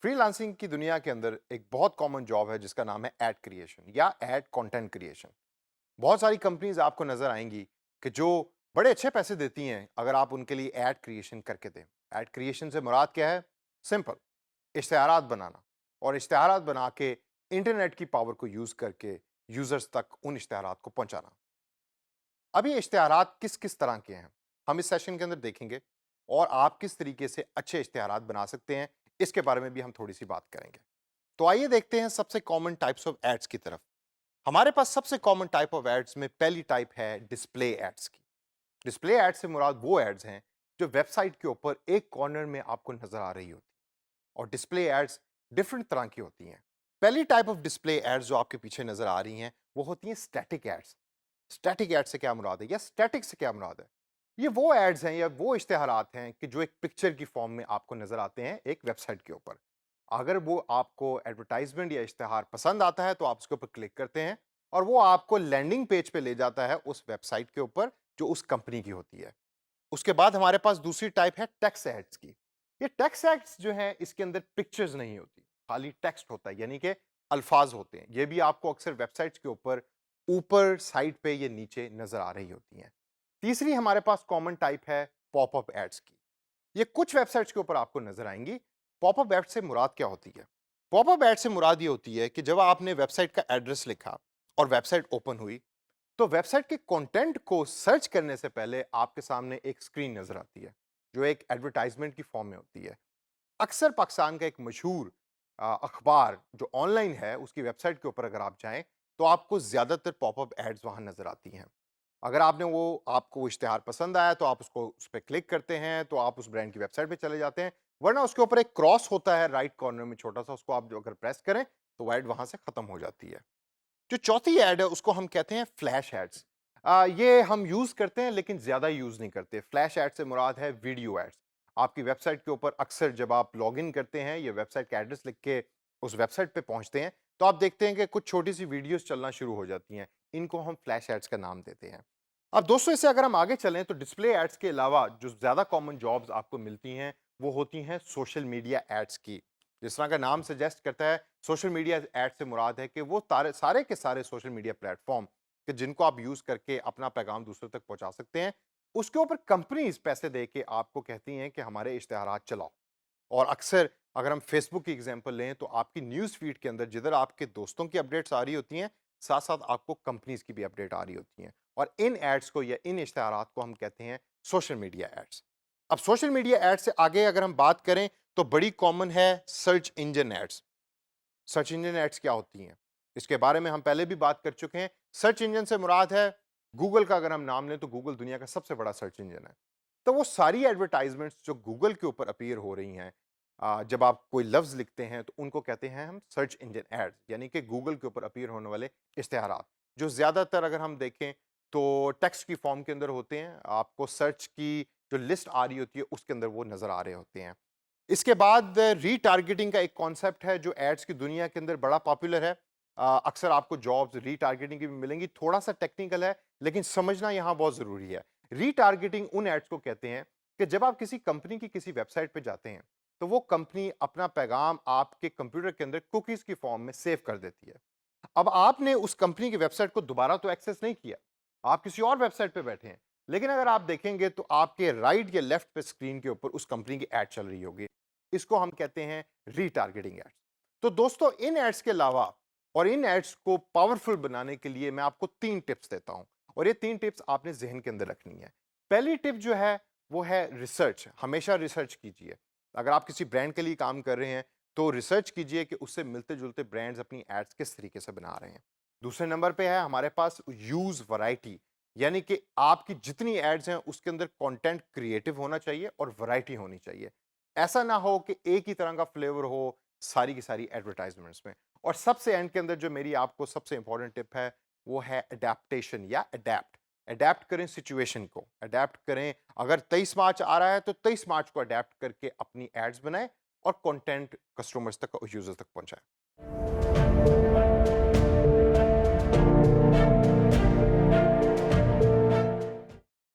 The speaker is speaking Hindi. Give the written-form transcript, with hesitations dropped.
फ्रीलांसिंग की दुनिया के अंदर एक बहुत कॉमन जॉब है जिसका नाम है एड क्रिएशन या एड कंटेंट क्रिएशन। बहुत सारी कंपनीज आपको नजर आएंगी कि जो बड़े अच्छे पैसे देती हैं अगर आप उनके लिए एड क्रिएशन करके दें। एड क्रिएशन से मुराद क्या है? सिंपल, इश्तिहारात बनाना, और इश्तिहारात बना के इंटरनेट की पावर को यूज करके यूजर्स तक उन इश्तिहारात को पहुंचाना। अब ये इश्तिहारात किस किस तरह के हैं हम इस सेशन के अंदर देखेंगे, और आप किस तरीके से अच्छे इश्तिहारात बना सकते हैं इसके बारे में भी हम थोड़ी सी बात करेंगे। तो आइए देखते हैं सबसे कॉमन टाइप्स ऑफ एड्स की तरफ। हमारे पास सबसे कॉमन टाइप ऑफ एड्स में पहली टाइप है डिस्प्ले एड्स की। डिस्प्ले एड्स से मुराद वो एड्स हैं जो वेबसाइट के ऊपर एक कॉर्नर में आपको नजर आ रही होती है, और डिस्प्ले एड्स डिफरेंट तरह की होती हैं। पहली टाइप ऑफ डिस्प्ले एड्स जो आपके पीछे नजर आ रही हैं वो होती हैं स्टैटिक एड्स। स्टैटिक एड से क्या मुराद है या स्टैटिक से क्या मुराद है? ये वो एड्स हैं या वो इश्तिहारात हैं कि जो एक पिक्चर की फॉर्म में आपको नजर आते हैं एक वेबसाइट के ऊपर। अगर वो आपको एडवर्टाइजमेंट या इश्तिहार पसंद आता है तो आप उसके ऊपर क्लिक करते हैं और वो आपको लैंडिंग पेज पे ले जाता है उस वेबसाइट के ऊपर जो उस कंपनी की होती है। उसके बाद हमारे पास दूसरी टाइप है टेक्स्ट एड्स की। ये टेक्स्ट एड्स जो है इसके अंदर पिक्चर्स नहीं होती, खाली टेक्स्ट होता है, यानी कि अल्फाज होते हैं। ये भी आपको अक्सर वेबसाइट्स के ऊपर ऊपर साइड पे ये नीचे नजर आ रही होती हैं। तीसरी हमारे पास कॉमन टाइप है पॉपअप एड्स की। ये कुछ वेबसाइट्स के ऊपर आपको नजर आएंगी। पॉपअप एड से मुराद क्या होती है? पॉपअप एड से मुराद ये होती है कि जब आपने वेबसाइट का एड्रेस लिखा और वेबसाइट ओपन हुई तो वेबसाइट के कंटेंट को सर्च करने से पहले आपके सामने एक स्क्रीन नजर आती है जो एक एडवर्टाइजमेंट की फॉर्म में होती है। अक्सर पाकिस्तान का एक मशहूर अखबार जो ऑनलाइन है उसकी वेबसाइट के ऊपर अगर आप जाएं तो आपको ज़्यादातर पॉपअप एड्स वहां नजर आती हैं। अगर आपको वो इश्तिहार पसंद आया तो आप उसको उस पर क्लिक करते हैं तो आप उस ब्रांड की वेबसाइट पे चले जाते हैं। वरना उसके ऊपर एक क्रॉस होता है राइट कॉर्नर में छोटा सा, उसको आप जो अगर प्रेस करें तो वो एड वहां से खत्म हो जाती है। जो चौथी ऐड है उसको हम कहते हैं फ्लैश एड्स। ये हम यूज करते हैं लेकिन ज्यादा यूज नहीं करते। फ्लैश एड से मुराद है वीडियो एड्स। आपकी वेबसाइट के ऊपर अक्सर जब आप लॉग इन करते हैं या वेबसाइट का एड्रेस लिख के उस वेबसाइट पे पहुंचते हैं तो आप देखते हैं कि कुछ छोटी सी वीडियोस चलना शुरू हो जाती हैं। इनको हम फ्लैश एड्स का नाम देते हैं। अब दोस्तों इससे अगर हम आगे चलें तो डिस्प्ले एड्स के अलावा जो ज्यादा कॉमन जॉब्स आपको मिलती हैं वो होती हैं सोशल मीडिया एड्स की। जिस तरह का नाम सजेस्ट करता है, सोशल मीडिया एड से मुराद है कि वो सारे के सारे सोशल मीडिया प्लेटफॉर्म कि जिनको आप यूज करके अपना पैगाम दूसरों तक पहुंचा सकते हैं, उसके ऊपर कंपनीज पैसे दे के आपको कहती हैं कि हमारे इश्तिहारात चलाओ। और अक्सर अगर हम फेसबुक की एग्जांपल लें तो आपकी न्यूज़ फीड के अंदर जिधर आपके दोस्तों की अपडेट्स आ रही होती हैं, साथ साथ आपको कंपनीज की भी अपडेट आ रही होती हैं। और इन एड्स को या इन इश्तिहारात को हम कहते हैं सोशल मीडिया एड्स। अब सोशल मीडिया एड्स से आगे अगर हम बात करें तो बड़ी कॉमन है search engine ads. Search engine ads क्या होती हैं इसके बारे में हम पहले भी बात कर चुके हैं। सर्च इंजन से मुराद है गूगल का। अगर हम नाम लें तो गूगल दुनिया का सबसे बड़ा सर्च इंजन है। तो वो सारी एडवर्टाइजमेंट्स जो गूगल के ऊपर अपीयर हो रही हैं, जब आप कोई लफ्ज लिखते हैं तो उनको कहते हैं हम सर्च इंजन एड्स, यानी कि गूगल के ऊपर अपीयर होने वाले इश्तिहारात जो ज्यादातर अगर हम देखें तो टेक्स्ट की फॉर्म के अंदर होते हैं। आपको सर्च की जो लिस्ट आ रही होती है उसके अंदर वो नजर आ रहे होते हैं। इसके बाद रीटारगेटिंग का एक कॉन्सेप्ट है जो एड्स की दुनिया के अंदर बड़ा पॉपुलर है। अक्सर आपको जॉब्स रीटारगेटिंग की भी मिलेंगी। थोड़ा सा टेक्निकल है लेकिन समझना यहाँ बहुत ज़रूरी है। रीटारगेटिंग उन एड्स को कहते हैं कि जब आप किसी कंपनी की किसी वेबसाइट पे जाते हैं तो वो कंपनी अपना पैगाम आपके कंप्यूटर के अंदर कुकीज़ की फॉर्म में सेव कर देती है। अब आपने उस कंपनी की वेबसाइट को दोबारा तो एक्सेस नहीं किया, आप किसी और वेबसाइट पे बैठे हैं, लेकिन अगर आप देखेंगे तो आपके राइट या लेफ्ट पे स्क्रीन के ऊपर उस कंपनी की एड चल रही होगी। इसको हम कहते हैं रीटारगेटिंग एड्स। तो दोस्तों इन एड्स के अलावा और इन एड्स को पावरफुल बनाने के लिए मैं आपको 3 टिप्स देता हूं, और ये 3 टिप्स आपने जहन के अंदर रखनी है। पहली टिप जो है वो है रिसर्च। हमेशा रिसर्च कीजिए। अगर आप किसी ब्रांड के लिए काम कर रहे हैं तो रिसर्च कीजिए कि उससे मिलते जुलते ब्रांड्स अपनी एड्स किस तरीके से बना रहे हैं। दूसरे नंबर पे है हमारे पास यूज वैरायटी, यानी कि आपकी जितनी एड्स हैं उसके अंदर कंटेंट क्रिएटिव होना चाहिए और वैरायटी होनी चाहिए। ऐसा ना हो कि एक ही तरह का फ्लेवर हो सारी की सारी एडवर्टाइजमेंट्स में। और सबसे एंड के अंदर जो मेरी आपको सबसे इंपॉर्टेंट टिप है वो है अडेप्टेशन या अडेप्ट। अडेप्ट करें सिचुएशन को, अडेप्ट करें। अगर 23 मार्च आ रहा है तो 23 मार्च को अडेप्ट करके अपनी एड्स बनाएं और कंटेंट कस्टमर्स तक, यूजर्स तक पहुंचाएं।